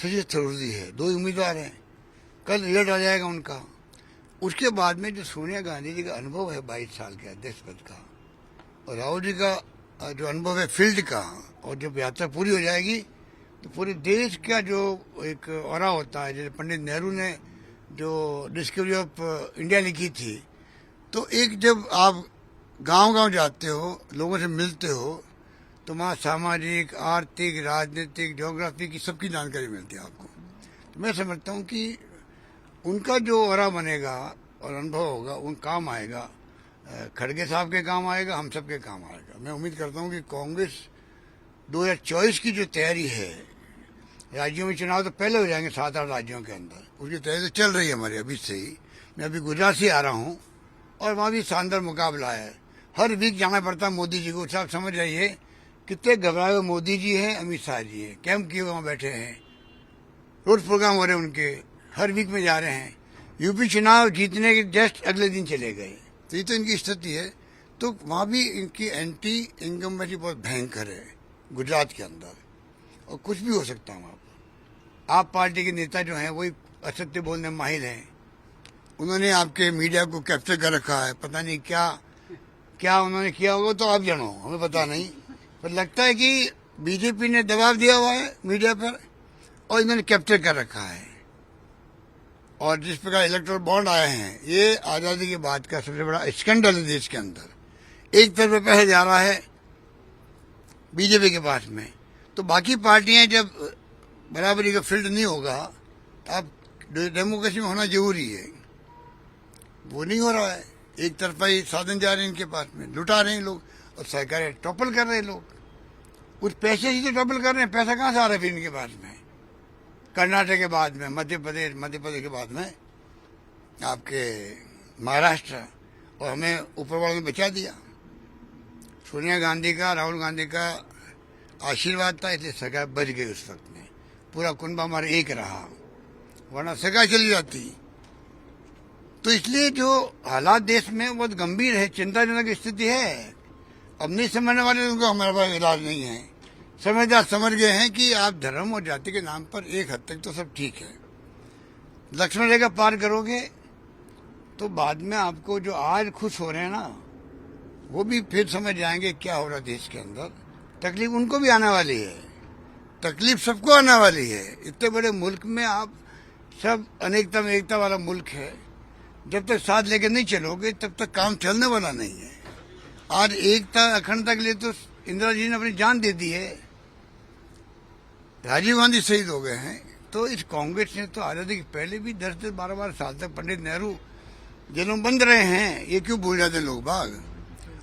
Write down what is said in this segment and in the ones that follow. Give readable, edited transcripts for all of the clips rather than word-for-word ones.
शशि थरूर है, दो उम्मीदवार हैं, कल रिजल्ट आ जाएगा उनका। उसके बाद में जो सोनिया गांधी जी का अनुभव है 22 साल के अध्यक्ष पद का, और राहुल जी का जो अनुभव है फील्ड का, और जब यात्रा पूरी हो जाएगी तो पूरे देश का जो एक ऑरा होता है, जैसे पंडित नेहरू ने जो डिस्कवरी ऑफ इंडिया लिखी थी, तो एक जब आप गांव-गांव जाते हो, लोगों से मिलते हो, तो वहाँ सामाजिक, आर्थिक, राजनीतिक, ज्योग्राफी की सबकी जानकारी मिलती है आपको। तो मैं समझता हूँ कि उनका जो ऑरा बनेगा और अनुभव होगा, उन काम आएगा, खड़गे साहब के काम आएगा, हम सब के काम आएगा। मैं उम्मीद करता हूँ कि कांग्रेस 2024 की जो तैयारी है, राज्यों में चुनाव तो पहले हो जाएंगे 7-8 राज्यों के अंदर, उसकी तैयारी तो चल रही है हमारी अभी से ही। मैं अभी गुजरात से आ रहा हूँ और वहाँ भी शानदार मुकाबला है। हर वीक जाना पड़ता है मोदी जी को। आप समझ जाइए कितने घबराए हुए मोदी जी हैं, अमित शाह जी हैं, कैंप किए वहाँ बैठे हैं, रोज प्रोग्राम हो रहे हैं उनके, हर वीक में जा रहे हैं। यूपी चुनाव जीतने के जस्ट अगले दिन चले गए, तो ये तो इनकी स्थिति है। तो वहाँ भी इनकी एंटी इनकम्बेंसी बहुत भयंकर है गुजरात के अंदर, और कुछ भी हो सकता है वहाँ पर। आप पार्टी के नेता जो हैं वही असत्य बोलने में माहिर हैं। उन्होंने आपके मीडिया को कैप्चर कर रखा है, पता नहीं क्या क्या उन्होंने किया होगा, तो आप जानो, हमें पता नहीं। पर लगता है कि बीजेपी ने दबाव दिया हुआ है मीडिया पर और इन्होंने कैप्चर कर रखा है। और जिस प्रकार इलेक्टोरल बॉन्ड आए हैं, ये आज़ादी के बाद का सबसे बड़ा स्कैंडल है देश के अंदर। एक तरफ पैसा जा रहा है बीजेपी के पास में, तो बाकी पार्टियां जब बराबरी का फील्ड नहीं होगा, तो अब डेमोक्रेसी में होना जरूरी है, वो नहीं हो रहा है। एक तरफा ही साधन जा रहे हैं इनके पास में, लुटा रहे हैं लोग, और सरकारें टॉपल कर रहे हैं लोग। कुछ पैसे ही तो टॉपल कर रहे हैं, पैसा कहाँ से आ रहा है फिर इनके पास में। कर्नाटक के बाद में मध्य प्रदेश के बाद में आपके महाराष्ट्र, और हमें ऊपर वालों ने बचा दिया। सोनिया गांधी का, राहुल गांधी का आशीर्वाद था, इसलिए सरकार बच गई उस वक्त में। पूरा कुनबा हमारा एक रहा, वरना सरकार चली जाती। तो इसलिए जो हालात देश में बहुत गंभीर है, चिंताजनक स्थिति है। अब नहीं समझने वाले उनको हमारे पास इलाज नहीं है। समझदार समझ गए हैं कि आप धर्म और जाति के नाम पर एक हद तक तो सब ठीक है, लक्ष्मण रेखा पार करोगे तो बाद में आपको जो आज खुश हो रहे हैं ना, वो भी फिर समझ जाएंगे क्या हो रहा है देश के अंदर। तकलीफ उनको भी आने वाली है, तकलीफ सबको आने वाली है। इतने बड़े मुल्क में आप सब अनेकता में एकता वाला मुल्क है, जब तक साथ लेके नहीं चलोगे तब तक काम चलने वाला नहीं है। आज एकता अखंडता के लिए तो इंदिरा जी ने अपनी जान दे दी है, राजीव गांधी शहीद हो गए हैं। तो इस कांग्रेस ने तो आजादी के पहले भी 10-12 साल तक पंडित नेहरू जेलों में बंद रहे हैं। ये क्यों भूल जाते लोग बाग,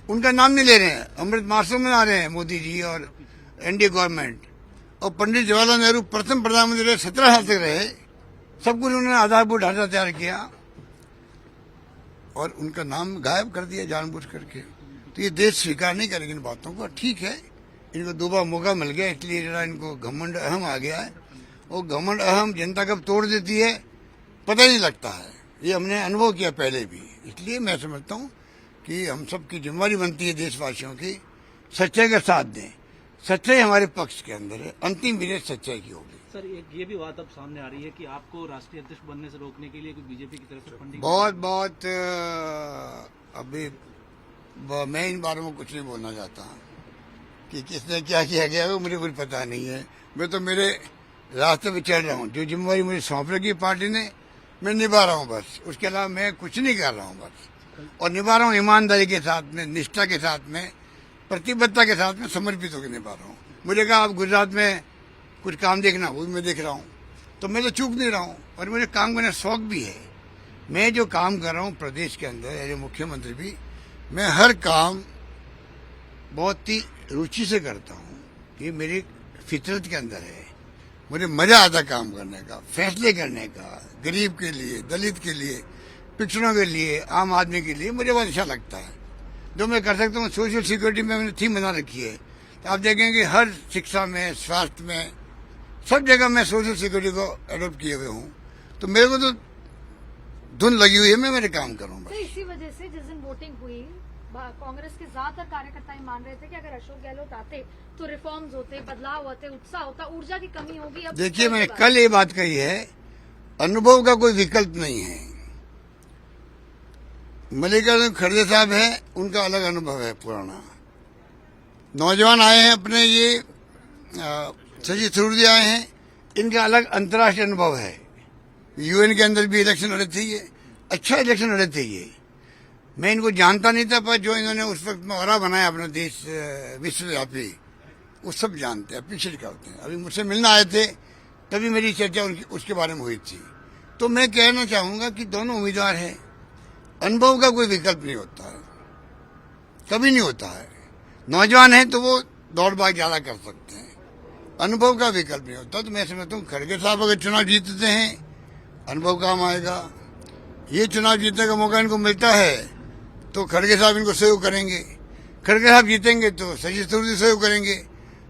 उनका नाम नहीं ले रहे हैं। अमृत महोत्सव मना रहे हैं मोदी जी और एनडीए गवर्नमेंट। और पंडित जवाहरलाल नेहरू प्रथम प्रधानमंत्री रहे, 17 साल तक रहे, सब कुछ उन्होंने आधारभूत ढांचा तैयार किया, और उनका नाम गायब कर दिया जानबूझ करके। तो ये देश स्वीकार नहीं करेंगे इन बातों को। ठीक है, इनको 2 बार मौका मिल गया, इसलिए जरा इनको घमंड अहम आ गया है। और घमंड अहम जनता कब तोड़ देती है पता ही नहीं लगता है, ये हमने अनुभव किया पहले भी। इसलिए मैं समझता हूँ कि हम सब की जिम्मेदारी बनती है देशवासियों की, सच्चाई का साथ दें। सच्चाई हमारे पक्ष के अंदर है, अंतिम विजय सच्चाई की होगी। सर, एक ये भी बात अब सामने आ रही है कि आपको राष्ट्रीय अध्यक्ष बनने से रोकने के लिए बीजेपी की तरफ से फंडिंग बहुत अभी मैं इन बारे में कुछ नहीं बोलना चाहता कि किसने क्या किया गया है, वो मुझे कुछ पता नहीं है। मैं तो मेरे रास्ते पे चल रहा हूँ, जो जिम्मेदारी मुझे सौंप रखी पार्टी ने मैं निभा रहा हूँ बस। उसके अलावा मैं कुछ नहीं कर रहा हूँ बस, और निभा रहा हूँ ईमानदारी के साथ में, निष्ठा के साथ में, प्रतिबद्धता के साथ में, समर्पित होकर निभा रहा हूँ। मुझे कहा आप गुजरात में कुछ काम देखना, वो भी मैं देख रहा हूँ, तो मैं तो चूक नहीं रहा हूँ। और मुझे काम करने का शौक भी है। मैं जो काम कर रहा हूँ प्रदेश के अंदर एज ए मुख्यमंत्री भी, मैं हर काम बहुत ही रुचि से करता हूँ। ये मेरी फितरत के अंदर है। मुझे मजा आता काम करने का, फैसले करने का, गरीब के लिए, दलित के लिए, पिछड़ों के लिए, आम आदमी के लिए मुझे बहुत अच्छा लगता है। जो मैं कर सकता हूँ, सोशल सिक्योरिटी में मैंने थीम बना रखी है। तो आप देखेंगे हर शिक्षा में, स्वास्थ्य में, सब जगह मैं सोशल सिक्योरिटी को अडोप्ट किए हुए हूँ। तो मेरे को तो धुन लगी हुई है, मैं मेरे काम करूँ बस। तो इसी वजह से जिस दिन वोटिंग हुई कांग्रेस के ज्यादातर कार्यकर्ता ये मान रहे थे कि अगर अशोक गहलोत आते तो रिफॉर्म्स होते, बदलाव होते, उत्साह होता, ऊर्जा की कमी होगी। अब देखिए, मैंने कल ये बात कही है, अनुभव का कोई विकल्प नहीं है। मल्लिकार्जुन खड़गे साहब है, उनका अलग अनुभव है पुराना। नौजवान आए हैं अपने, ये शशि थरूर आए हैं, इनका अलग अंतर्राष्ट्रीय अनुभव है। यूएन के अंदर भी इलेक्शन लड़े थे, ये अच्छा इलेक्शन लड़े थे। ये मैं इनको जानता नहीं था, पर जो इन्होंने उस वक्त में ऑरा बनाया अपना देश विश्वव्यापी, वो सब जानते हैं, अप्रिशिएट करते हैं। अभी मुझसे मिलने आए थे, तभी मेरी चर्चा उसके बारे में हुई थी। तो मैं कहना चाहूंगा कि दोनों उम्मीदवार हैं, अनुभव का कोई विकल्प नहीं होता है, कभी नहीं होता है। नौजवान है तो वो दौड़ भाग ज्यादा कर सकते हैं, अनुभव का विकल्प नहीं होता। तो मैं समझता हूँ खड़गे साहब अगर चुनाव जीतते हैं, अनुभव काम आएगा। ये चुनाव जीतने का मौका इनको मिलता है तो खड़गे साहब इनको सहयोग करेंगे, खड़गे साहब जीतेंगे तो शशि थरूर सहयोग करेंगे।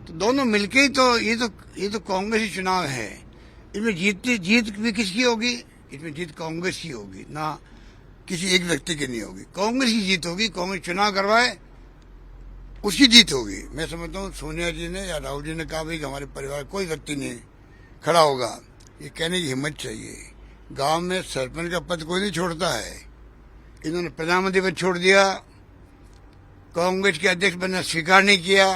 तो दोनों मिलके ही तो ये तो कांग्रेस ही चुनाव है। इसमें जीत भी किसकी होगी? इसमें जीत कांग्रेस की होगी, ना किसी एक व्यक्ति की नहीं होगी। कांग्रेस की जीत होगी, कांग्रेस चुनाव करवाए उसकी जीत होगी। मैं समझता हूँ सोनिया जी ने या राहुल जी ने कहा भाई हमारे परिवार कोई व्यक्ति नहीं खड़ा होगा, ये कहने की हिम्मत चाहिए। गांव में सरपंच का पद कोई नहीं छोड़ता है, इन्होंने प्रधानमंत्री पद छोड़ दिया, कांग्रेस के अध्यक्ष बनना स्वीकार नहीं किया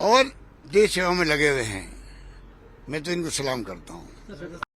और देश सेवा में लगे हुए हैं। मैं तो इनको सलाम करता हूँ।